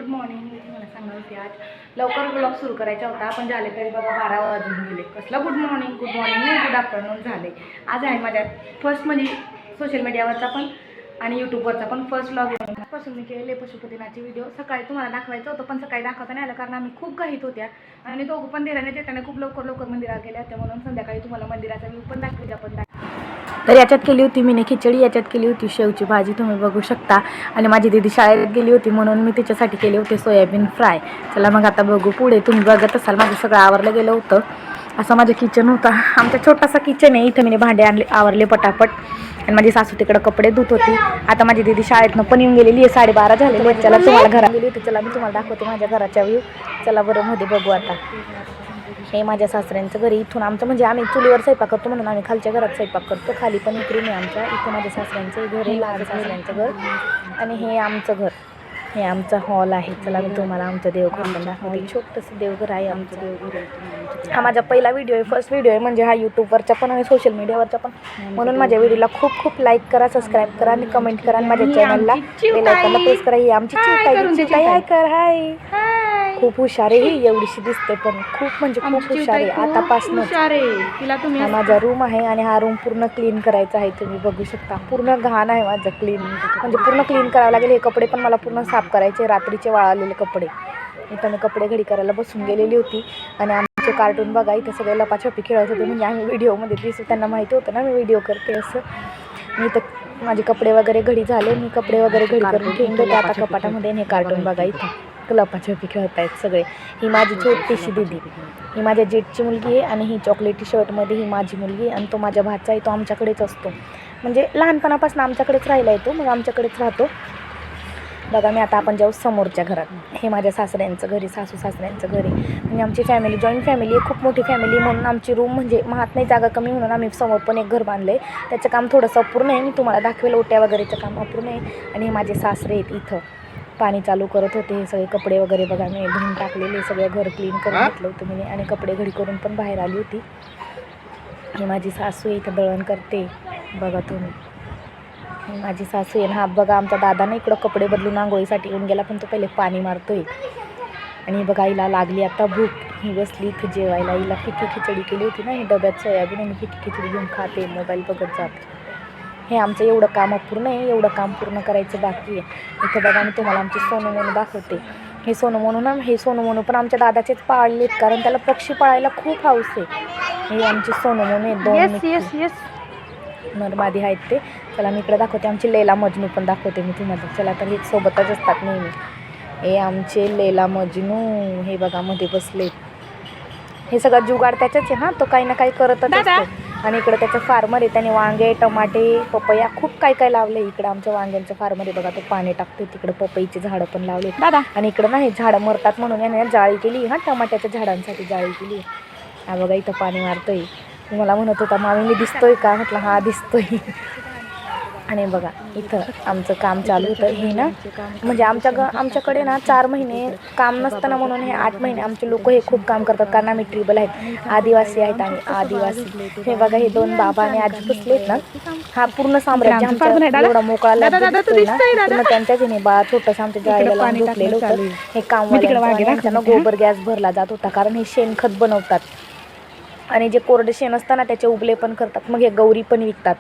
Good morning. मी तुम्हाला सांगणार होते आज लवकर ब्लॉग सुरू करायचा होता, पण झाले तरी बघा 12 वाजून गेले. कसलं गुड मॉर्निंग नाही, गुड आफ्टरनून झाले. आज आहे माझ्या फर्स्ट म्हणजे सोशल मीडियावरचा पण आणि यूट्यूबवरचा पण फर्स्ट ब्लॉग आहे. पासून मी केलेले पशुपतीनाथचे व्हिडिओ सकाळी तुम्हाला दाखवायचं होतं, पण सकाळी दाखवता नाही आलं कारण आम्ही खूप घाईत होत्या आणि दोघं पण देराने देताना खूप लवकर मंदिरात गेल्या होत्या, म्हणून संध्याकाळी तुम्हाला मंदिराचा व्ह्यू पण दाखवायचा पण. तर याच्यात केली होती मी खिचडी, याच्यात केली होती शेवची भाजी तुम्ही बघू शकता. आणि माझी दीदी शाळेत गेली होती म्हणून मी तिच्यासाठी केले होते सोयाबीन फ्राय. चला मग आता बघू पुढे. तुम्ही बघत असाल माझं सगळं आवरलं गेलं होतं. असं माझं किचन होतं. आमचा छोटासा किचन आहे. इथं मी भांडे आवरले पटापट आणि माझी सासू तिकडं कपडे धुत होती. आता माझी दीदी शाळेतनं पण येऊन गेलेली आहे. 12:30 झालेले. चला तुम्हाला घरात गेली होती. चला मी तुम्हाला दाखवते माझ्या घराच्या व्ह्यू. चला बरं मध्ये बघू आता. हे माझ्या सासऱ्यांचं घर. इथून आमचं म्हणजे आम्ही चुलीवर स्वयंपाक करतो म्हणून आम्ही खालच्या घरात स्वयंपाक करतो. खाली पण इकडे नाही आमच्या. इथं माझ्या सासऱ्यांचं घर आहे, लहान सासऱ्यांचं घर. आणि हे आमचं घर, हे आमचा हॉल आहे. चला मी तुम्हाला आमचं देवघर पण दाखवते. छोटंसं देवघर आहे आमचं देवघर. हा माझा पहिला व्हिडिओ आहे, फर्स्ट व्हिडिओ आहे म्हणजे हा यूट्यूबवरचा पण आणि सोशल मीडियावरचा पण. म्हणून माझ्या व्हिडिओला खूप लाईक करा, सबस्क्राईब करा आणि कमेंट करा आणि माझ्या चॅनलला बेल आयकॉनला प्रेस करा. ही आमची चिवताई हाय कर. हाय, खूप हुशार आहे ही, एवढीशी दिसते पण खूप म्हणजे खूप हुशार आहे. आतापासून हा माझा रूम आहे आणि हा रूम पूर्ण क्लीन करायचा आहे. तुम्ही बघू शकता पूर्ण घाण आहे माझं. क्लीन म्हणजे पूर्ण क्लीन करावं लागेल. हे कपडे पण मला पूर्ण साफ करायचे, रात्रीचे वाळलेले कपडे. इथं मी कपडे घडी करायला बसून गेलेली होती आणि आमचे कार्टून बघा इथं सगळे लपाछपी खेळत होते. म्हणजे आम्ही व्हिडिओमध्ये दिसू त्यांना माहिती होतं ना मी व्हिडिओ करते असं. मी तर माझे कपडे वगैरे घडी झाले. मी कपडे वगैरे घडी करून ठेवून देते आता कपाटामध्ये. हे कार्टून बघा इथं लपाछपी खेळत आहेत सगळे. ही माझी छोटीशी दीदी, ही माझ्या जेठची मुलगी आहे आणि ही चॉकलेटी शर्टमध्ये ही माझी मुलगी आणि तो माझ्या भाचा आहे. तो आमच्याकडेच असतो म्हणजे लहानपणापासून आमच्याकडेच राहिला आहे तो, मग आमच्याकडेच राहतो. बघा मी आता आपण जाऊ समोरच्या घरात. हे माझ्या सासऱ्यांचं घरी, सासू सासऱ्यांचं घरी. म्हणजे आमची फॅमिली जॉईंट फॅमिली आहे, खूप मोठी फॅमिली. म्हणून आमची रूम म्हणजे महात नाही, जागा कमी म्हणून आम्ही समोर पण एक घर बांधलं आहे. त्याचं काम थोडंसं अपूर्ण आहे, मी तुम्हाला दाखवेल. ओट्या वगैरेचं काम अपूर्ण आहे. आणि हे माझे सासरे आहेत. इथं पाणी चालू करत होते. हे सगळे कपडे वगैरे बघा मी धुवून टाकलेले, सगळं घर क्लीन करून घेतलं होतं मी आणि कपडे घडी करून पण बाहेर आली होती. ही माझी सासू आहे, इथं दळण करते बघा तुम्ही. ही माझी सासू आहे. हा बघा आमचा दादा ना इकडं कपडे बदलून आंघोळीसाठी येऊन गेला, पण तो पहिले पाणी मारतोय. आणि बघा हिला लागली आता भूक. ही बसली इथं जेवायला. हिला फिकी खिचडी केली होती ना, ही डब्यात सोयाबीन आणि फिकी खिचडी घेऊन खाते, मोबाईल बघत जाते. हे आमचं एवढं काम अपूर्ण आहे, एवढं काम पूर्ण करायचं बाकी आहे. इथं बघा मी तुम्हाला आमची सोनू मोनू दाखवते. हे सोनू मोनू ना, हे सोनू मोनू पण आमच्या दादाचेच पाळलेत कारण त्याला पक्षी पाळायला खूप हौस आहे. हे आमची सोनू मोनू आहे. 2 नरमादी आहेत ते. चला मी इकडे दाखवते. आमची लैला मजनू पण दाखवते मी तुम्हाला. चला तर हे सोबतच असतात नेहमी. हे आमचे लैला मजनू, हे बघा मध्ये बसले. हे सगळं जुगाड त्याच्याच आहे हा, तो काही ना काही करतच असतो. आणि इकडं त्याचं फार्मर आहे, त्याने वांगे, टमाटे, पपया खूप काय लावले. इकडं आमच्या वांग्यांचं फार्मर आहे बघा, तो पाणी टाकते. तिकडं पपईची झाडं पण लावले आणि इकडं ना हे झाडं मरतात म्हणून याने जाळी केली हा, टमाट्याच्या झाडांसाठी जाळी केली. हा बघा इथं पाणी मारतोय. तुम्हाला म्हणत होता मामी मी दिसतोय का, म्हटलं हा दिसतोय. आणि बघा इथं आमचं काम चालू होतं. हे ना म्हणजे आमच्याकडे ना 4 महिने काम नसताना म्हणून हे 8 महिने आमचे लोक हे खूप काम करतात कारण आम्ही ट्रिबल आहेत, आदिवासी आहेत आणि आदिवासी. हे बघा हे 2 बाबा आणि आजी बसलेत ना, हा पूर्ण साम्राज्य आमच्या एवढा मोकळा दिसतोय ना, पूर्ण त्यांच्याच हिने बा छोटंसं आमच्या जाळीला लावून झोपलेलं होतं. हे कामवाल्यांना गोबर गॅस भरला जात होता कारण हे शेणखत बनवतात आणि जे कोरडे शेण असतं ना त्याचे उबले पण करतात, मग हे गौरी पण विकतात.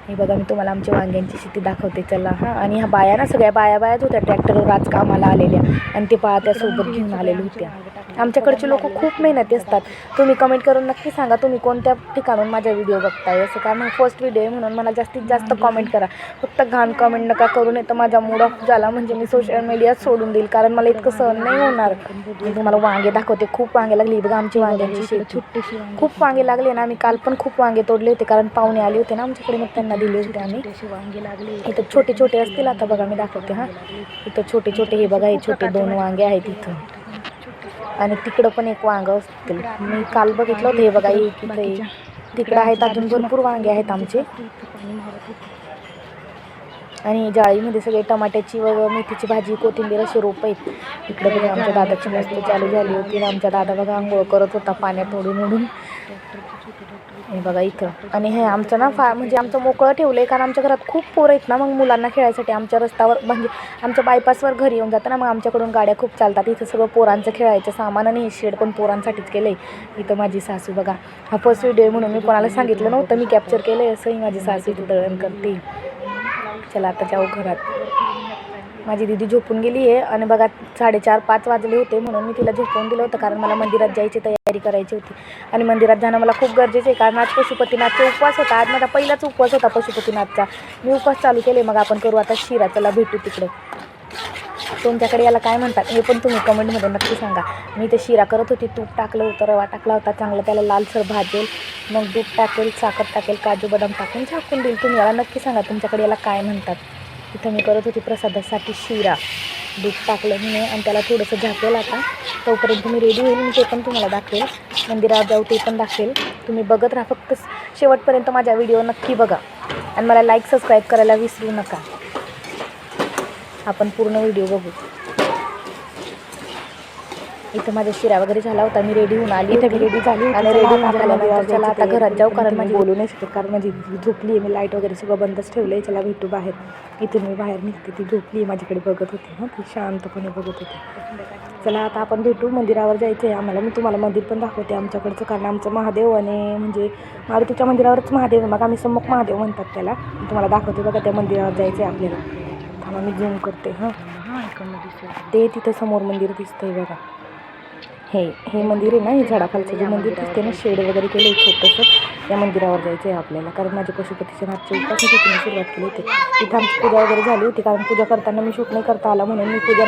हे बघा मी तुम्हाला आमच्या वांग्यांची शेती दाखवते चला हां. आणि ह्या बाया ना सगळ्या बायाच होत्या ट्रॅक्टरवर आज कामाला आलेल्या आणि ते त्यासोबत घेऊन आलेल्या होत्या. आमच्याकडचे लोक खूप मेहनती असतात. तुम्ही कमेंट करून नक्की सांगा तुम्ही कोणत्या ठिकाणून माझा व्हिडिओ बघताय. असं का मग फर्स्ट व्हिडिओ आहे म्हणून मला जास्तीत जास्त कमेंट करा. फक्त घाण कमेंट नका करून, येतं माझा मूड ऑफ झाला म्हणजे मी सोशल मीडियात सोडून देईल कारण मला इतकं सहन नाही होणार. मी तुम्हाला वांगे दाखवते. खूप वांगे लागली बघा आमची वांग्यांची शेती. खूप वांगे लागले ना, आम्ही काल पण खूप वांगे तोडले होते कारण पाहुणे आले होते ना आमच्याकडे, मग त्यांना दिले होते आम्ही. इथं छोटे छोटे असतील आता बघा मी दाखवते हां. इथं छोटे छोटे हे बघा, हे छोटे 2 वांगे आहेत इथं आणि तिकडं पण एक वांगं असतील. मी काल बघितलं होतं. हे बघा एक इथं, तिकडं आहेत अजून भरपूर वांगे आहेत आमचे. आणि जाळीमध्ये सगळे टमाट्याची व मेथीची भाजी, कोथिंबीर असे रोप आहेत. इकडे बघा आमच्या दादाची मस्त चालू झाली होती आणि आमचा दादा बघा आंघोळ करत होता पाण्यात उडून उडून. हे बघा इथं. आणि हे आमचं ना म्हणजे आमचं मोकळं ठेवलं आहे, कारण आमच्या घरात खूप पोरं आहेत ना, मग मुलांना खेळायसाठी आमच्या रस्त्यावर म्हणजे आमच्या बायपासवर घरी येऊन जातं ना, मग आमच्याकडून गाड्या खूप चालतात. इथं सगळं पोरांचं खेळायचं सामान आणि हे शेड पण पोरांसाठीच केलं आहे. इथं माझी सासू बघा, हा फर्स्ट व्हिडिओ म्हणून मी कोणाला सांगितलं नव्हतं, मी कॅप्चर केलं आहे. असंही माझी सासू इथं दळण करते. चला आता जाऊ घरात. माझी दीदी झोपून गेली आहे आणि बघा 4:30-5 वाजले होते म्हणून मी तिला झोपवून दिलं होतं, कारण मला मंदिरात जायची तयारी करायची होती. आणि मंदिरात जाणं मला खूप गरजेचं आहे, कारण आज पशुपतीनाथचा उपवास होता. आज माझा पहिलाच उपवास होता पशुपतीनाथचा. मी उपवास चालू केले. मग आपण करू आता शिरा. चला भेटू तिकडे. तुमच्याकडे याला काय म्हणतात हे पण तुम्ही कमेंटमध्ये नक्की सांगा. मी ते शिरा करत होती. तूप टाकलं होतं, रवा टाकला होता, चांगलं त्याला लालसर भाजेल, मग दूध टाकेल, साखर टाकेल, काजू बदाम टाकून झाकून देईल. तुम्ही याला नक्की सांगा तुमच्याकडे याला काय म्हणतात. इथं मी करत होती प्रसादासाठी शिरा. दूध टाकलं मी आणि त्याला थोडंसं झाकेल. आता तोपर्यंत मी रेडी होईल. मी ते पण तुम्हाला दाखवेल. मंदिरात जाऊ ते पण दाखवेल. तुम्ही बघत राहा, फक्त शेवटपर्यंत माझा व्हिडिओ नक्की बघा आणि मला लाईक सबस्क्राईब करायला विसरू नका. आपण पूर्ण व्हिडिओ बघू. इथं माझा शिरा वगैरे झाला होता. मी रेडी होऊन आली. इथं मी रेडी झाली आणि रेडी झाल्यानंतर चला आता घरात जाऊ, कारण माझी बोलू नाही शकत, कारण माझी झोपली आहे. मी लाईट वगैरे सगळं बंदच ठेवलं आहे. चला भेटू बाहेर. इथून मी बाहेर निघते. ती झोपली आहे, माझ्याकडे बघत होती. हां, ती शांतपणे बघत होती. चला आता आपण भेटू. मंदिरावर जायचं आहे आम्हाला. मी तुम्हाला मंदिर पण दाखवते आमच्याकडचं, कारण आमचं महादेव आणि म्हणजे मारुतीच्या मंदिरावरच महादेव, मग आम्ही सम्मुख महादेव म्हणतात त्याला. तुम्हाला दाखवते बघा. त्या मंदिरावर जायचं आहे आपल्याला. थांबा मी झूम करते. हां, ते तिथं समोर मंदिर दिसतंय बघा. हे मंदिर आहे ना, हे झाडाखालचं जे मंदिर दिसते ना, शेड वगैरे केलं आहे छोटंसं. या मंदिरावर जायचं आहे आपल्याला, कारण माझ्या पशुपतीच्या नाथच्या उपवासाची मी सुरुवात केली होती. तिथं आमची पूजा वगैरे झाली होती, कारण पूजा करताना मी शूट नाही करता आला म्हणून मी पूजा